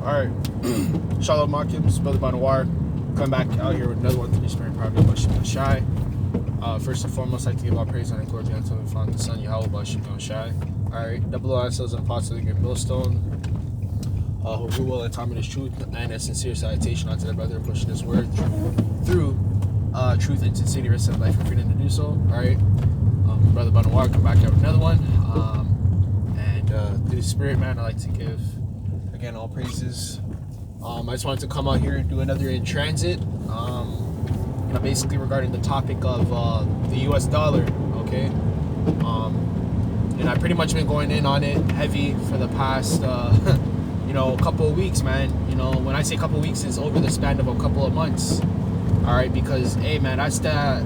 Alright. Shalom Makims, Brother Banawar. Come back out here with another one to be sparing probably about Yahawashi. First and foremost, I'd like to give all praise and glory unto the Father, the Son, Yahawashi. Alright, double ourselves and apostles of the millstone. Who rule well and time in his truth, and a sincere salutation unto the brother pushing his word through truth and sincerity, rest of life and freedom to do so. Alright. Brother Banawar, come back out with another one. And through the Spirit, man, I'd like to give again all praises. I just wanted to come out here and do another in transit. Basically regarding the topic of the US dollar, okay? And I've pretty much been going in on it heavy for the past a couple of weeks, man. When I say a couple of weeks, it's over the span of a couple of months. Alright, because hey man, that's the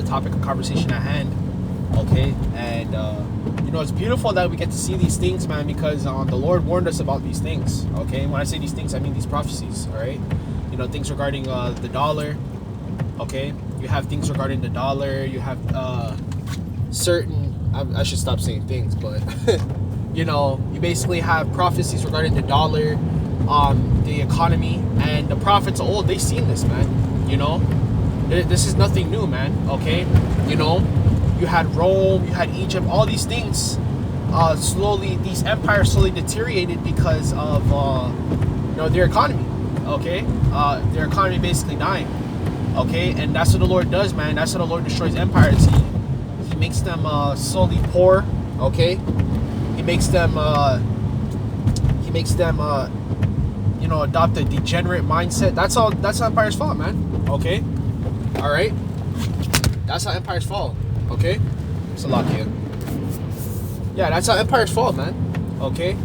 topic of conversation at hand. Okay, and it's beautiful that we get to see these things, man, because the Lord warned us about these things. Okay, when I say these things, I mean these prophecies. All right, things regarding the dollar. Okay, you have things regarding the dollar. You have certain. I should stop saying things, but you basically have prophecies regarding the dollar, the economy, and the prophets of old. They've seen this, man. This is nothing new, man. Okay, you had Rome, you had Egypt, all these things. These empires slowly deteriorated because of their economy. Okay, their economy basically dying. Okay, and that's what the Lord does, man. That's how the Lord destroys empires. He makes them slowly poor. Okay, he makes them adopt a degenerate mindset. That's how empires fall, man. Okay, all right. That's how empires fall. Okay, Salakia. Yeah, that's how empires fall, man. Okay,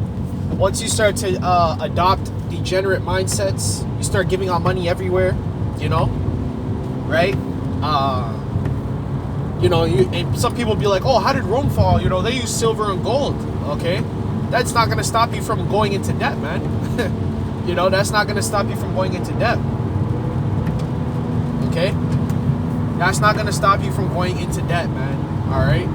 once you start to adopt degenerate mindsets, you start giving out money everywhere. Right? And some people be like, "Oh, how did Rome fall? They use silver and gold." Okay, that's not gonna stop you from going into debt, man. That's not gonna stop you from going into debt. Okay. That's not gonna stop you from going into debt, man. All right.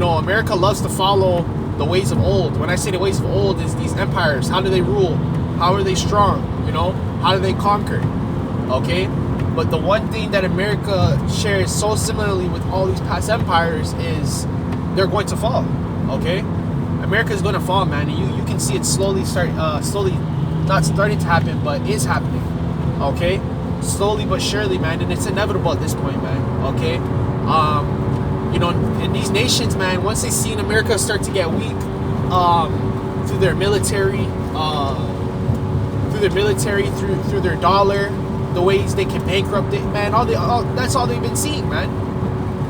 America loves to follow the ways of old. When I say the ways of old, is these empires. How do they rule? How are they strong? How do they conquer? Okay. But the one thing that America shares so similarly with all these past empires is they're going to fall. Okay. America is going to fall, man. And you can see it slowly not starting to happen, but is happening. Okay. Slowly but surely, man, and it's inevitable at this point, man. Okay, and these nations, man, once they see in America start to get weak, through their military, through their dollar, the ways they can bankrupt it, man. That's all they've been seeing, man.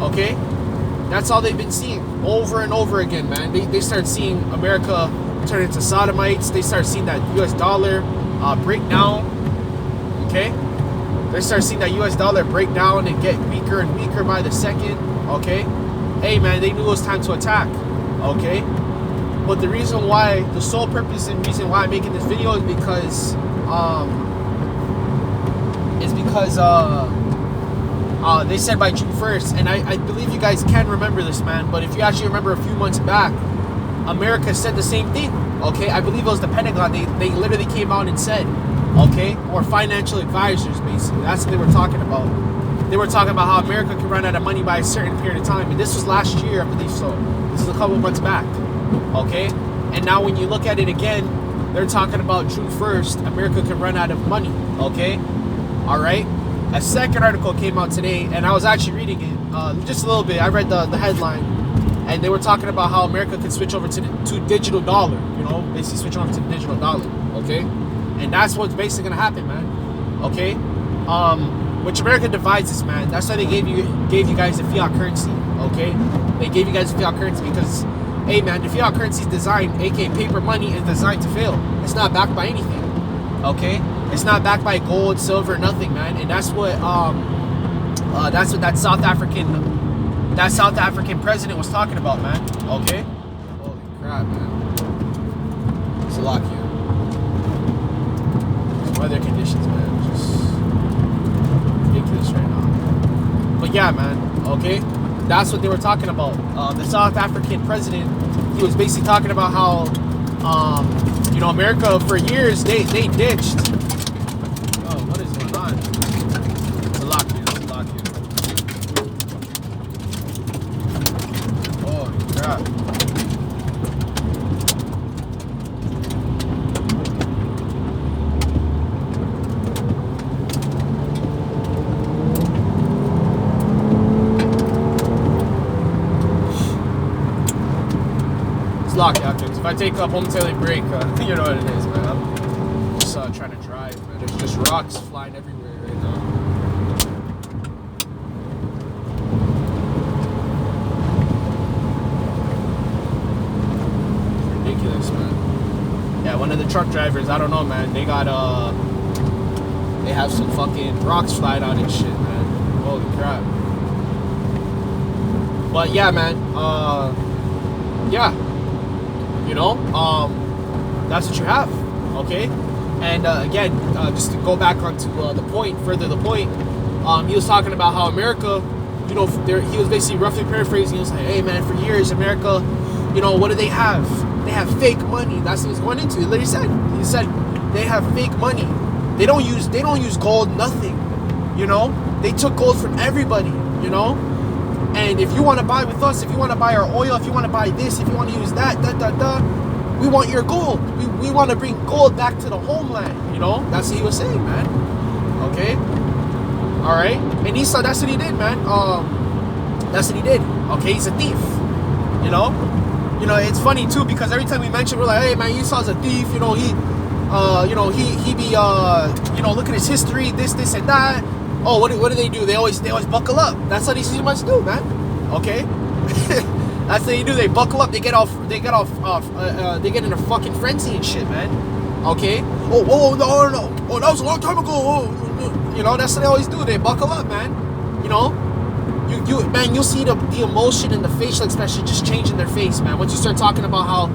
Okay, that's all they've been seeing over and over again, man. They start seeing America turn into sodomites. They start seeing that U.S. dollar break down. Okay. They start seeing that U.S. dollar break down and get weaker and weaker by the second. Okay, hey man, they knew it was time to attack. Okay, but the sole purpose and reason why I'm making this video is because they said by June 1st, and I believe you guys can remember this, man. But if you actually remember a few months back, America said the same thing. Okay, I believe it was the Pentagon. They literally came out and said. Okay, or financial advisors, basically. That's what they were talking about. They were talking about how America could run out of money by a certain period of time. And this was last year, I believe so. This is a couple months back. Okay? And now when you look at it again, they're talking about June 1st, America could run out of money. Okay? Alright? A second article came out today, and I was actually reading it just a little bit. I read the headline, and they were talking about how America could switch over to digital dollar. Basically switch over to the digital dollar. Okay? And that's what's basically gonna happen, man. Okay, which America divides this, man. That's why they gave you guys the fiat currency. Okay, they gave you guys the fiat currency because, hey, man, the fiat currency is designed, aka paper money, is designed to fail. It's not backed by anything. Okay, it's not backed by gold, silver, nothing, man. And that's what that South African president was talking about, man. Okay, holy crap, man. It's a lot here. Weather conditions, man, just ridiculous right now. But yeah, man, okay, that's what they were talking about. The South African president he was basically talking about how, you know, America for years they ditched. Oh, what is going on? It's a lock here. It's a lock here. Oh crap! It's locked, yeah. If I take a momentarily break, you know what it is, man. I'm just trying to drive, man. There's just rocks flying everywhere right now. It's ridiculous, man. Yeah, one of the truck drivers, I don't know, man. They got they have some fucking rocks flying out and shit, man. Holy crap. But yeah, man. Yeah. You know, that's what you have, okay? And again, just to go back onto the point, he was talking about how America, you know, he was basically roughly paraphrasing. He was like, hey man, for years America, you know, what do they have? They have fake money. That's what he was going into. He literally said they have fake money. They don't use gold, nothing. You know, they took gold from everybody. You know. And if you want to buy with us, if you want to buy our oil, if you want to buy this, if you want to use that, we want your gold. We want to bring gold back to the homeland. You know, that's what he was saying, man. Okay, all right. And Esau, that's what he did, man. That's what he did. Okay, he's a thief. You know, it's funny too because every time we mention, we're like, hey man, Esau's a thief. You know, he be you know, look at his history, this and that. Oh, what do they do? They always buckle up. That's what these humans do, man. Okay, that's what they do. They buckle up. They get in a fucking frenzy and shit, man. Okay. Oh, no. Oh, that was a long time ago. Oh, you know, that's what they always do. They buckle up, man. You know, man, you'll see the emotion and the facial expression just change in their face, man. Once you start talking about how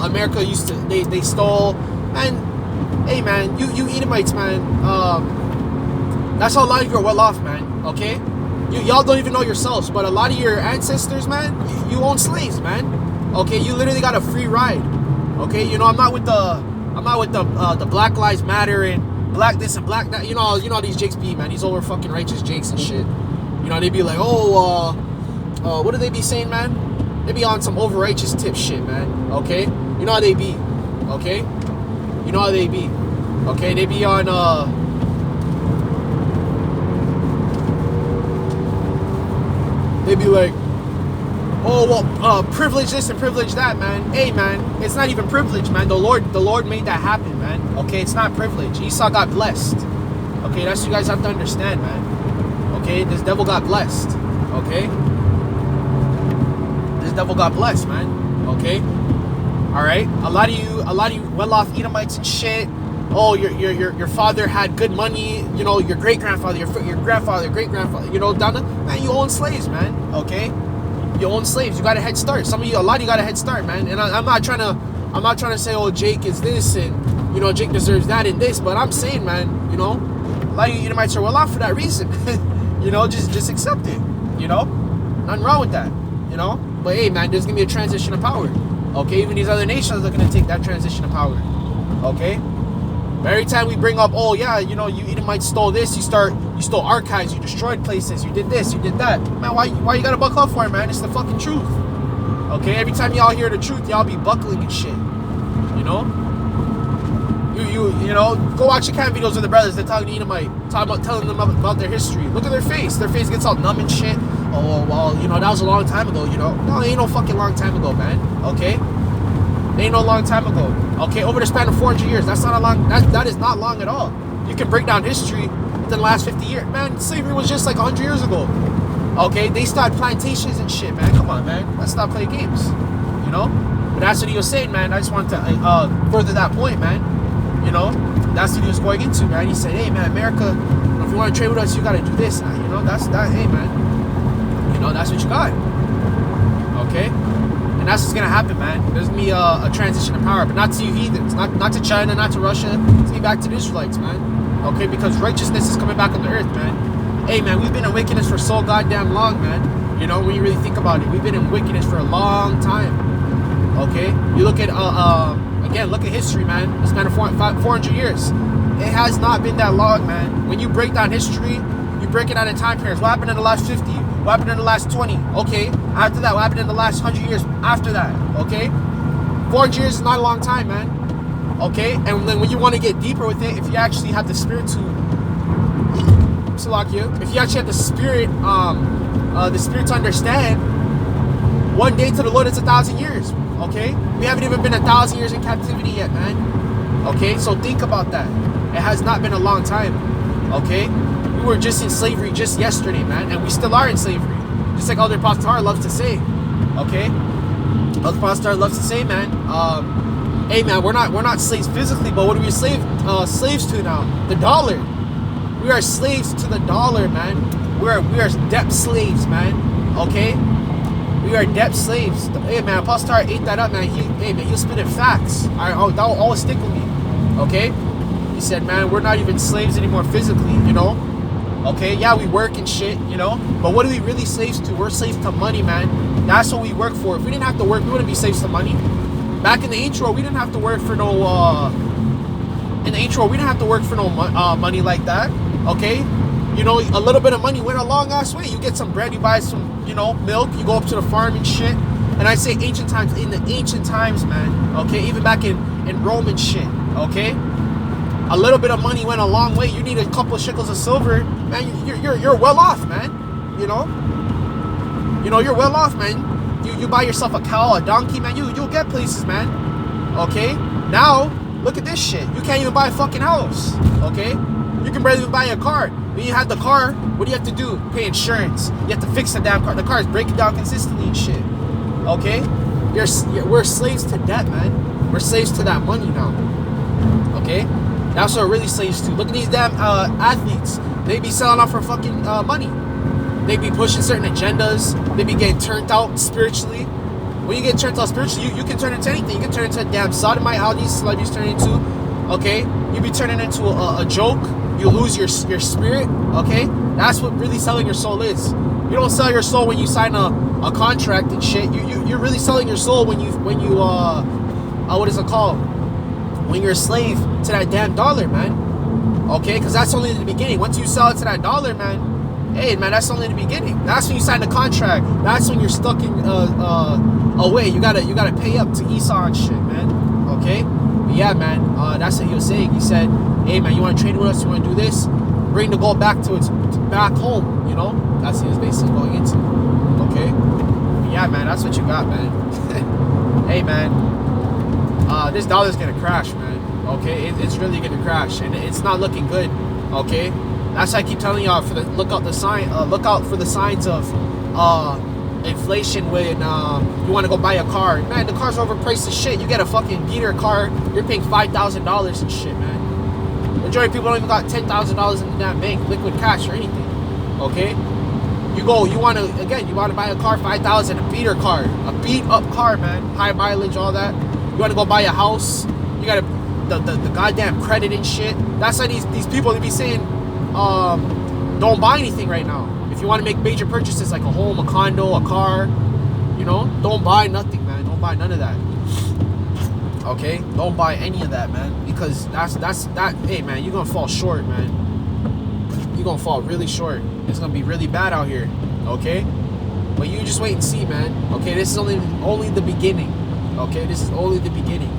America used to, they stole, and hey, man, you Edomites, man. That's how a lot of you are well off, man. Okay, y'all don't even know yourselves, but a lot of your ancestors, man, you own slaves, man. Okay, you literally got a free ride. Okay, you know, I'm not with the Black Lives Matter and black this and black that. You know how these jakes be, man. These over fucking righteous jakes and shit. You know, they be like, what do they be saying, man? They be on some over righteous tip shit, man. Okay, you know how they be. Okay, you know how they be. Okay, they be on they be like, oh well, privilege this and privilege that, man. Hey man, it's not even privilege, man. The Lord made that happen, man. Okay, it's not privilege. Esau got blessed. Okay, that's what you guys have to understand, man. Okay, this devil got blessed. Okay, this devil got blessed, man. Okay, all right. A lot of you well-off Edomites and shit. Oh, your father had good money. You know, your great-grandfather, your grandfather, your great-grandfather. You know, down the, man, you own slaves, man. Okay, you own slaves. You got a head start. A lot of you got a head start, man. And I'm not trying to say, oh, Jake is this and you know Jake deserves that and this. But I'm saying, man, you know, a lot of you Edomites are well off for that reason. You know, just accept it. You know, nothing wrong with that. You know, but hey, man, there's gonna be a transition of power. Okay, even these other nations are gonna take that transition of power. Okay. Every time we bring up, oh yeah, you know, you Edomites stole this, you stole archives, you destroyed places, you did this, you did that. Man, why you gotta buckle up for it, man? It's the fucking truth. Okay, every time y'all hear the truth, y'all be buckling and shit. You know? You know, go watch the cam videos of the brothers that talking to Edomite, telling them about their history. Look at their face. Their face gets all numb and shit. Oh well, you know, that was a long time ago, you know. No, it ain't no fucking long time ago, man. Okay? It ain't no long time ago. Okay, over the span of 400 years, that's not a long. That is not long at all. You can break down history within the last 50 years. Man, slavery was just like 100 years ago. Okay, they started plantations and shit, man. Come on, man. Let's not play games. You know. But that's what he was saying, man. I just wanted to further that point, man. You know, that's what he was going into, man. He said, hey, man, America, you know, if you want to trade with us, you got to do this. You know, that's that. Hey, man. You know, that's what you got. Okay. And that's what's gonna happen, man. There's gonna be a transition of power, but not to you heathens, not to China, not to Russia. It's gonna be back to the Israelites, man. Okay, because righteousness is coming back on the earth, man. Hey, man, we've been in wickedness for so goddamn long, man. You know, when you really think about it, we've been in wickedness for a long time. Okay, you look at again, look at history, man. It's been 400 years. It has not been that long, man. When you break down history, you break it down in time periods. What happened in the last 50? What happened in the last 20? Okay, after that, what happened in the last 100 years after that? Okay, 400 years is not a long time, man. Okay, and then when you want to get deeper with it, if you actually have the spirit to, if you actually have the spirit to understand, one day to the Lord is 1,000 years. Okay, we haven't even been 1,000 years in captivity yet, man. Okay, so think about that. It has not been a long time. Okay, we were just in slavery just yesterday, man, and we still are in slavery, just like Elder Pastor loves to say. Okay, Elder Pastor loves to say, man. Hey, man, we're not slaves physically, but what are we slaves to now? The dollar. We are slaves to the dollar, man. We are debt slaves, man. Okay. We are debt slaves. Hey, man, Pastor ate that up, man. He'll spit in facts. That will always stick with me. Okay? He said, man, we're not even slaves anymore physically, you know? Okay? Yeah, we work and shit, you know? But what are we really slaves to? We're slaves to money, man. That's what we work for. If we didn't have to work, we wouldn't be slaves to money. Back in the intro, we didn't have to work for no, money like that. Okay? You know, a little bit of money went a long ass way. You get some bread, you buy some, you know, milk, you go up to the farm and shit. And I say ancient times, in the ancient times, man. Okay, even back in Rome and shit. Okay, a little bit of money went a long way. You need a couple of shekels of silver, man. You're well off, man. You know, you're well off, man. You buy yourself a cow, a donkey, man. You'll get places, man. Okay, now look at this shit. You can't even buy a fucking house. Okay, you can barely even buy a car. When you have the car, what do you have to do? Pay insurance. You have to fix the damn car. The car is breaking down consistently and shit. Okay? We're slaves to debt, man. We're slaves to that money now. Okay? That's what we're really slaves to. Look at these damn athletes. They be selling out for fucking money. They be pushing certain agendas. They be getting turned out spiritually. When you get turned out spiritually, you can turn into anything. You can turn into a damn sodomite, how these celebrities turn into. Okay? You be turning into a joke. You lose your spirit, okay? That's what really selling your soul is. You don't sell your soul when you sign a contract and shit. You're really selling your soul when you what is it called? When you're a slave to that damn dollar, man. Okay, because that's only the beginning. Once you sell it to that dollar, man, hey, man, that's only the beginning. That's when you sign the contract. That's when you're stuck in away. You gotta pay up to Esau and shit, man. Okay, but yeah, man. That's what he was saying. He said, hey, man, you want to trade with us? You want to do this? Bring the gold back back home, you know? That's what he was basically going into. Okay? But yeah, man, that's what you got, man. Hey, man, this dollar's going to crash, man. Okay? It's really going to crash, and it's not looking good. Okay? That's why I keep telling y'all, look out for the signs of inflation when you want to go buy a car. Man, the car's overpriced as shit. You get a fucking beater car, you're paying $5,000 and shit, man. Majority of people don't even got $10,000 in the damn bank, liquid cash or anything. Okay, you want to buy a car, $5,000, a beater car, a beat up car, man, high mileage, all that. You want to go buy a house, you got the goddamn credit and shit. That's why these people, they be saying, don't buy anything right now. If you want to make major purchases like a home, a condo, a car, you know, don't buy nothing, man. Don't buy none of that. Okay, don't buy any of that, man, because that. Hey, man, you're gonna fall short, man. You're gonna fall really short. It's gonna be really bad out here. Okay, but you just wait and see, man. Okay, this is only the beginning. Okay, this is only the beginning.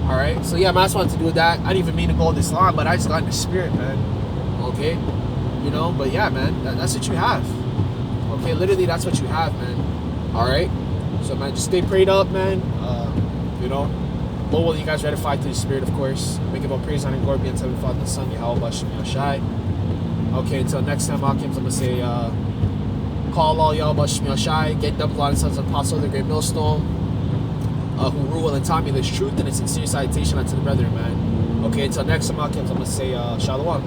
All right, so yeah, man, I just wanted to do that. I didn't even mean to go this long, but I just got in the spirit, man. Okay, you know, but yeah, man, that's what you have. Okay, literally, that's what you have, man. All right, so man, just stay prayed up, man. You know. But will you guys ratify to the Spirit, of course. Make about praise, honor, and glory be unto the Father, and the Son, Yahawah, Sham, Yahawashi. Okay, until next time, I'm going to say, call all Yahawah, Sham, Yahawashi, get double honor sons of Apostle, the great millstone, who rule and taught me this truth, and a sincere salutation unto the brethren, man. Okay, until next time, I'm going to say, Shalom.